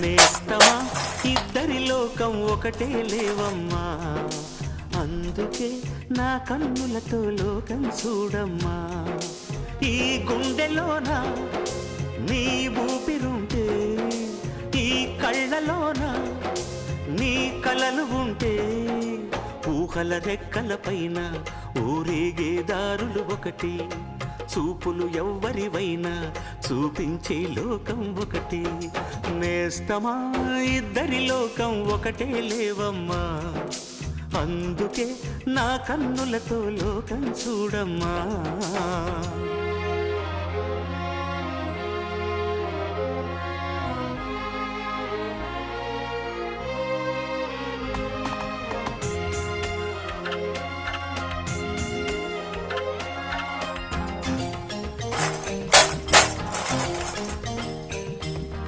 నేస్తమా ఇద్దరి లోకం ఒకటే లేవమ్మా, అందుకే నా కన్నులతో లోకం చూడమ్మా. ఈ గుండెలోన నీ ఊపిరుంటే, ఈ కళ్ళలోన నీ కలలు ఉంటే, ఊహల రెక్కల పైన ఊరేగే దారులు ఒకటి, చూపులు ఎవ్వరివైనా చూపించే లోకం ఒకటి. నేస్తమా ఇద్దరి లోకం ఒకటే లేవమ్మా, అందుకే నా కన్నులతో లోకం చూడమ్మా.